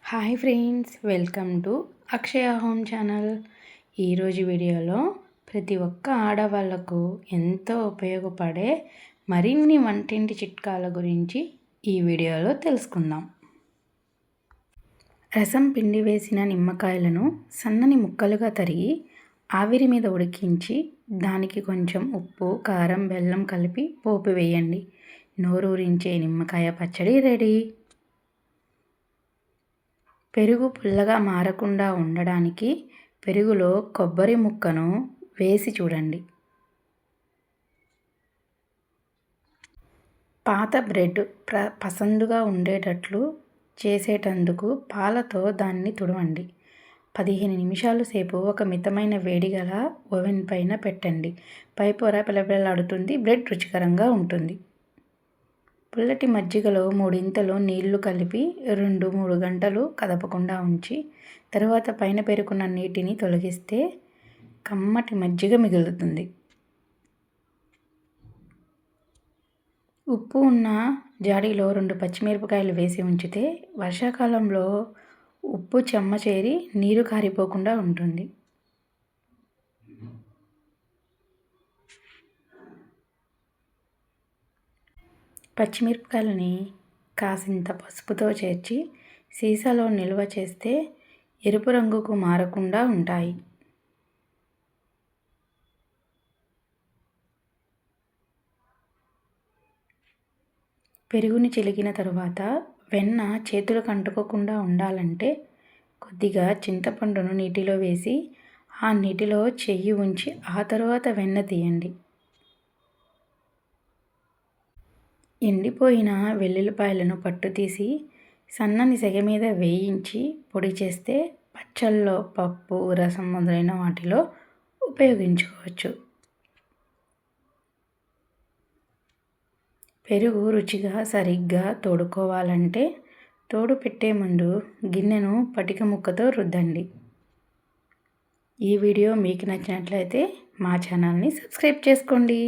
Hi friends, welcome to Akshaya home channel. ఈరోజు వీడియోలో ప్రతి ఒక్క ఆడవాళ్ళకు ఎంతో ఉపయోగపడే మరిన్ని వంటింటి చిట్కాల గురించి ఈ వీడియోలో తెలుసుకుందాం. రసం పిండి వేసిన నిమ్మకాయలను సన్నని ముక్కలుగా తరిగి ఆవిరి మీద ఉడికించి దానికి కొంచెం ఉప్పు, కారం, బెల్లం కలిపి పోపు వేయండి. నోరూరించే నిమ్మకాయ పచ్చడి రెడీ. పెరుగు పుల్లగా మారకుండా ఉండడానికి పెరుగులో కొబ్బరి ముక్కను వేసి చూడండి. పాత బ్రెడ్ పసందుగా ఉండేటట్లు చేసేటందుకు పాలతో దాన్ని తుడవండి. 15 నిమిషాల సేపు ఒక మితమైన వేడి గల ఓవెన్ పైన పెట్టండి. పై పొర పిలపిలలాడుతుంది. బ్రెడ్ రుచికరంగా ఉంటుంది. పుల్లటి మజ్జిగలో 3 నీళ్లు కలిపి 2-3 గంటలు కదపకుండా ఉంచి తరువాత పైన పేరుకున్న నీటిని తొలగిస్తే కమ్మటి మజ్జిగ మిగులుతుంది. ఉప్పు ఉన్న జాడీలో 2 పచ్చిమిరపకాయలు వేసి ఉంచితే వర్షాకాలంలో ఉప్పు చెమ్మ చేరి నీరు కారిపోకుండా ఉంటుంది. పచ్చిమిరపకాయలని కాసింత పసుపుతో చేర్చి సీసాలో నిల్వ చేస్తే ఎరుపు రంగుకు మారకుండా ఉంటాయి. పెరుగుని చిలికిన తరువాత వెన్న చేతులకు అంటుకోకుండా ఉండాలంటే కొద్దిగా చింతపండును నీటిలో వేసి ఆ నీటిలో చెయ్యి ఉంచి ఆ తరువాత వెన్న తీయండి. ఎండిపోయిన వెల్లుల్లిపాయలను పట్టు తీసి సన్నని సెగ మీద వేయించి పొడి చేస్తే పచ్చళ్ళలో, పప్పు, రసం మొదలైన వాటిలో ఉపయోగించుకోవచ్చు. పెరుగు రుచిగా సరిగ్గా తోడుకోవాలంటే తోడు పెట్టే ముందు గిన్నెను పటిక ముక్కతో రుద్దండి. ఈ వీడియో మీకు నచ్చినట్లయితే మా ఛానల్ని సబ్స్క్రైబ్ చేసుకోండి.